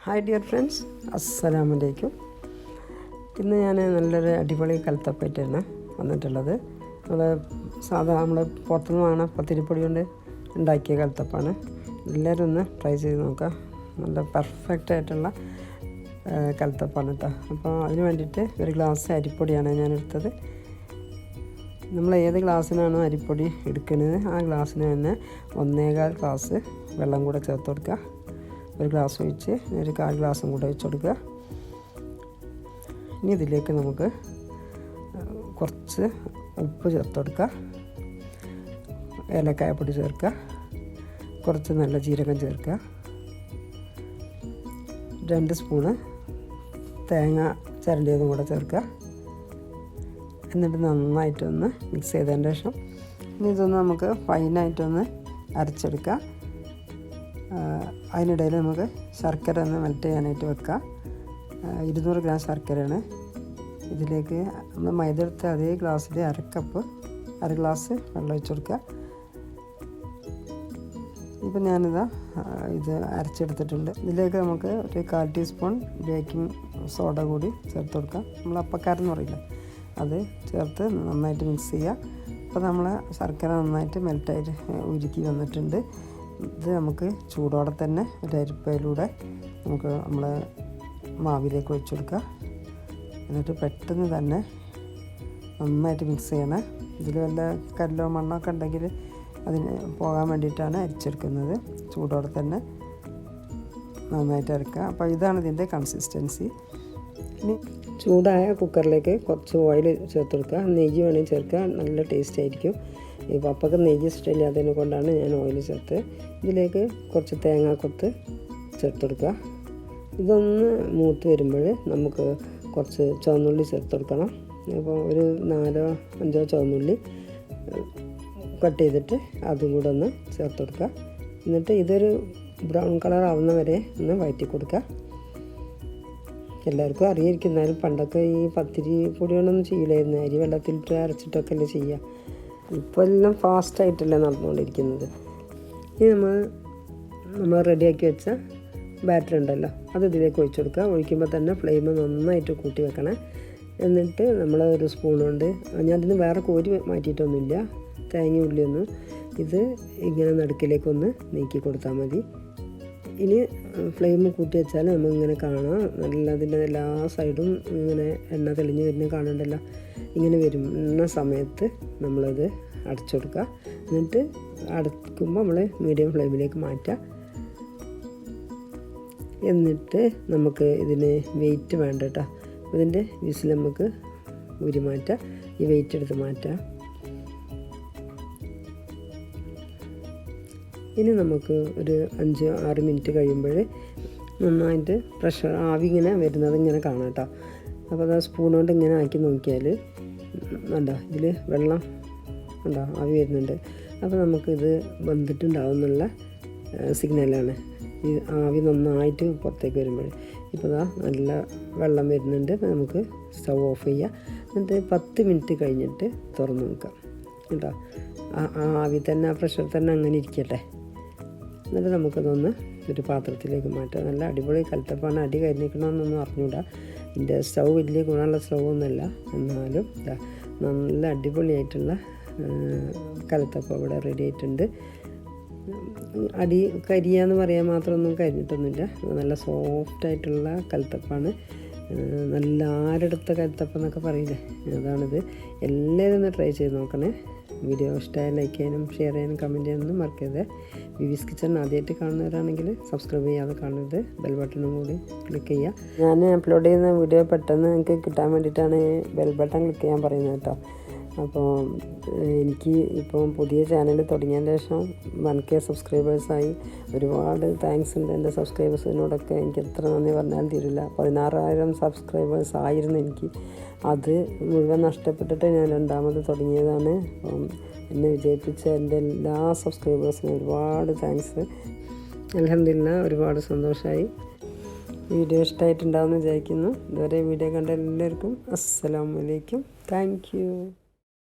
Hi dear friends, അസ്സലാമു അലൈക്കും. ഇന്ന് ഞാൻ നല്ലൊരു അടിപൊളി കലത്തപ്പമായിട്ടാണ് വന്നിട്ടുള്ളത്. നമ്മൾ പുറത്തുനിന്ന് വാങ്ങുന്ന പത്തിരിപ്പൊടി കൊണ്ട് ഉണ്ടാക്കിയ കലത്തപ്പാണ്. എല്ലാവരും ഒന്ന് ട്രൈ ചെയ്ത് നോക്കുക. നല്ല പെർഫെക്റ്റ് ആയിട്ടുള്ള കലത്തപ്പാണ് കേട്ടോ. അപ്പോൾ അതിന് വേണ്ടിയിട്ട് ഒരു ഗ്ലാസ് അരിപ്പൊടിയാണ് ഞാൻ എടുത്തത്. നമ്മൾ ഏത് ഗ്ലാസ്സിനാണോ അരിപ്പൊടി എടുക്കുന്നത് ആ ഗ്ലാസ്സിന് തന്നെ 1.25 ഗ്ലാസ് വെള്ളം കൂടെ ചേർത്ത് കൊടുക്കുക. ഒരു ഗ്ലാസ് ഒഴിച്ച് ഒരു 1/4 ഗ്ലാസും കൂടെ ഒഴിച്ച് കൊടുക്കുക. ഇനി ഇതിലേക്ക് നമുക്ക് കുറച്ച് ഉപ്പ് ചേർത്ത് കൊടുക്കുക, ഏലക്കായപ്പൊടി ചേർക്കുക, കുറച്ച് നല്ല ജീരകം ചേർക്കുക, 2 സ്പൂണ് തേങ്ങ ചിരണ്ടിയതും കൂടെ ചേർക്കുക. എന്നിട്ട് നന്നായിട്ടൊന്ന് മിക്സ് ചെയ്തതിന് ശേഷം ഇനി ഇതൊന്ന് നമുക്ക് ഫൈനായിട്ടൊന്ന് അരച്ചെടുക്കുക. അതിനിടയിൽ നമുക്ക് ശർക്കര ഒന്ന് മെൽറ്റ് ചെയ്യാനായിട്ട് വെക്കുക. 200 ഗ്രാം ശർക്കരയാണ്. ഇതിലേക്ക് നമ്മൾ മൈദ എടുത്ത അതേ ഗ്ലാസ്സിൽ അര ഗ്ലാസ് വെള്ളം ഒഴിച്ച് കൊടുക്കുക. ഇപ്പം ഇത് അരച്ചെടുത്തിട്ടുണ്ട്. ഇതിലേക്ക് നമുക്ക് ഒരു 1/4 ടീസ്പൂൺ ബേക്കിംഗ് സോഡ കൂടി ചേർത്ത് കൊടുക്കാം. നമ്മൾ അപ്പക്കാരെന്ന് പറയില്ല, അത് ചേർത്ത് നന്നായിട്ട് മിക്സ് ചെയ്യുക. അപ്പോൾ നമ്മൾ ശർക്കര നന്നായിട്ട് മെൽറ്റായിട്ട് ഉരുക്കി വന്നിട്ടുണ്ട്. ഇത് നമുക്ക് ചൂടോടെ തന്നെ ഒരു അരിപ്പയിലൂടെ നമുക്ക് നമ്മളെ മാവിലേക്ക് ഒഴിച്ചു കൊടുക്കുക. എന്നിട്ട് പെട്ടെന്ന് തന്നെ നന്നായിട്ട് മിക്സ് ചെയ്യണം. ഇതിൽ വല്ല കല്ലോ മണ്ണൊക്കെ ഉണ്ടെങ്കിൽ അതിന് പോകാൻ വേണ്ടിയിട്ടാണ് അരിച്ചെടുക്കുന്നത്. ചൂടോടെ തന്നെ നന്നായിട്ട് അരക്കുക. അപ്പോൾ ഇതാണ് ഇതിൻ്റെ കൺസിസ്റ്റൻസി. ഇനി ചൂടായ കുക്കറിലേക്ക് കുറച്ച് ഓയിൽ ചേർത്ത് കൊടുക്കുക. നെയ്യ് വേണമെങ്കിൽ ചേർക്കുക, നല്ല ടേസ്റ്റ് ആയിരിക്കും. ഈ പപ്പക്ക് നെയ്യ് ഇഷ്ടമില്ലാത്തതിനെ കൊണ്ടാണ് ഞാൻ ഓയിൽ ചേർത്ത്. ഇതിലേക്ക് കുറച്ച് തേങ്ങാക്കൊത്ത് ചേർത്ത് കൊടുക്കുക. ഇതൊന്ന് മൂത്ത് വരുമ്പോൾ നമുക്ക് കുറച്ച് ചുവന്നുള്ളി ചേർത്ത് കൊടുക്കണം. അപ്പോൾ ഒരു 4-5 ചുവന്നുള്ളി കട്ട് ചെയ്തിട്ട് അതും കൂടെ ഒന്ന് ചേർത്ത് കൊടുക്കുക. എന്നിട്ട് ഇതൊരു ബ്രൗൺ കളർ ആവുന്ന വരെ ഒന്ന് വഴറ്റി കൊടുക്കുക. എല്ലാവർക്കും അറിയായിരിക്കും, എന്നാലും പണ്ടൊക്കെ ഈ പത്തിരി പൊടി കൊണ്ടൊന്നും ചെയ്യില്ലായിരുന്നു. അരി വെള്ളത്തിലിട്ട് അരച്ചിട്ടൊക്കെ അല്ലേ ചെയ്യുക. ഇപ്പോൾ എല്ലാം ഫാസ്റ്റായിട്ടല്ലേ നടന്നുകൊണ്ടിരിക്കുന്നത്. ഇനി നമ്മൾ റെഡിയാക്കി വെച്ച ബാറ്റർ ഉണ്ടല്ലോ, അത് ഇതിലേക്ക് ഒഴിച്ചു കൊടുക്കുക. ഒഴിക്കുമ്പോൾ തന്നെ ഫ്ലെയിം നന്നായിട്ട് കൂട്ടി വെക്കണം. എന്നിട്ട് നമ്മൾ ഒരു സ്പൂൺ കൊണ്ട്, ഞാനിതിന് വേറെ കോരി മാറ്റിയിട്ടൊന്നുമില്ല, തേങ്ങ ഉള്ളിയൊന്നും, ഇത് ഇങ്ങനെ നടുക്കിലേക്കൊന്ന് നീക്കി കൊടുത്താൽ മതി. ഇനി ഫ്ലെയിം കൂട്ടി വെച്ചാൽ നമുക്കിങ്ങനെ കാണാം, നല്ല അതിൻ്റെ എല്ലാ സൈഡും ഇങ്ങനെ എണ്ണ തെളിഞ്ഞ് വരുന്ന കാണണ്ടല്ലോ. ഇങ്ങനെ വരുന്ന സമയത്ത് നമ്മളത് അടച്ചു കൊടുക്കുക. എന്നിട്ട് അടയ്ക്കുമ്പോൾ നമ്മൾ മീഡിയം ഫ്ലെയിമിലേക്ക് മാറ്റുക. എന്നിട്ട് നമുക്ക് ഇതിന് വെയിറ്റ് വേണ്ട കേട്ടോ. ഇതിൻ്റെ വിസിൽ നമുക്ക് ഊരി മാറ്റാം, ഈ വെയിറ്റ് എടുത്ത് മാറ്റാം. ഇനി നമുക്ക് ഒരു 5-6 മിനിറ്റ് കഴിയുമ്പോൾ നന്നായിട്ട് പ്രഷർ ആവി ഇങ്ങനെ വരുന്നത് ഇങ്ങനെ കാണാം കേട്ടോ. അപ്പോൾ അത് സ്പൂൺ കൊണ്ട് ഇങ്ങനെ ആക്കി നോക്കിയാൽ ഉണ്ടോ, ഇതിൽ വെള്ളം ഉണ്ടോ, ആവി വരുന്നുണ്ട്. അപ്പോൾ നമുക്കിത് വെന്തിട്ടുണ്ടാവും എന്നുള്ള സിഗ്നലാണ്. ഈ ആവി നന്നായിട്ട് പുറത്തേക്ക് വരുമ്പോൾ. ഇപ്പോൾ നല്ല വെള്ളം വരുന്നുണ്ട്. അപ്പോൾ നമുക്ക് സ്റ്റൗ ഓഫ് ചെയ്യുക. എന്നിട്ട് 10 മിനിറ്റ് കഴിഞ്ഞിട്ട് തുറന്ന് നോക്കാം കേട്ടോ. ആവി തന്നെ, ആ പ്രഷർ തന്നെ അങ്ങനെ ഇരിക്കട്ടെ. എന്നിട്ട് നമുക്കതൊന്ന് ഒരു പാത്രത്തിലേക്ക് മാറ്റാം. നല്ല അടിപൊളി കലത്തപ്പാണ്. അടി കരിഞ്ഞിക്കണമെന്നൊന്നും അറിഞ്ഞൂടാ. ഇതിൻ്റെ സ്റ്റൗ വലിയ ഗുണമുള്ള സ്റ്റൗ ഒന്നുമല്ല, എന്നാലും നല്ല അടിപൊളിയായിട്ടുള്ള കലത്തപ്പം ഇവിടെ റെഡി ആയിട്ടുണ്ട്. അടി കരിയാന്ന് പറയാൻ മാത്രമൊന്നും കരിഞ്ഞിട്ടൊന്നുമില്ല. നല്ല സോഫ്റ്റായിട്ടുള്ള കലത്തപ്പാണ്. നല്ല ആരെടുത്ത കലത്തപ്പം എന്നൊക്കെ പറയില്ലേ, അതാണിത്. എല്ലാവരും ഒന്ന് ട്രൈ ചെയ്ത് നോക്കണേ. വീഡിയോ ഇഷ്ടമായി ലൈക്ക് ചെയ്യാനും ഷെയർ ചെയ്യാനും കമൻറ്റ് ചെയ്യാനൊന്നും മറക്കരുത്. വിവീസ് കിച്ചൺ ആദ്യമായിട്ട് കാണുന്നവരാണെങ്കിൽ സബ്സ്ക്രൈബ് ചെയ്യാതെ കാണരുത്, ബെൽ ബട്ടണും കൂടി ക്ലിക്ക് ചെയ്യുക. ഞാൻ അപ്ലോഡ് ചെയ്യുന്ന വീഡിയോ പെട്ടെന്ന് നിങ്ങൾക്ക് കിട്ടാൻ വേണ്ടിയിട്ടാണ് ബെൽ ബട്ടൺ ക്ലിക്ക് ചെയ്യാൻ പറയുന്നത് കേട്ടോ. അപ്പോൾ എനിക്ക് ഇപ്പം പുതിയ ചാനൽ തുടങ്ങിയതിന് ശേഷം 1K സബ്സ്ക്രൈബേഴ്സായി. ഒരുപാട് താങ്ക്സ് ഉണ്ട് എൻ്റെ സബ്സ്ക്രൈബേഴ്സിനോടൊക്കെ. എനിക്ക് എത്ര നന്ദി പറഞ്ഞാലും തീരില്ല. 16,000 സബ്സ്ക്രൈബേഴ്സ് ആയിരുന്നു എനിക്ക്. അത് മുഴുവൻ നഷ്ടപ്പെട്ടിട്ട് ഞാൻ 2ാമത് തുടങ്ങിയതാണ്. എന്നെ വിജയിപ്പിച്ച എൻ്റെ എല്ലാ സബ്സ്ക്രൈബേഴ്സിനും ഒരുപാട് താങ്ക്സ്. അൽഹംദുലില്ലാ, ഒരുപാട് സന്തോഷമായി. വീഡിയോ ഇഷ്ടമായിട്ടുണ്ടാവുമെന്ന് വിചാരിക്കുന്നു. ഇതുവരെ വീഡിയോ കണ്ട എല്ലാവർക്കും അസ്സലാമു അലൈക്കും. Thank you.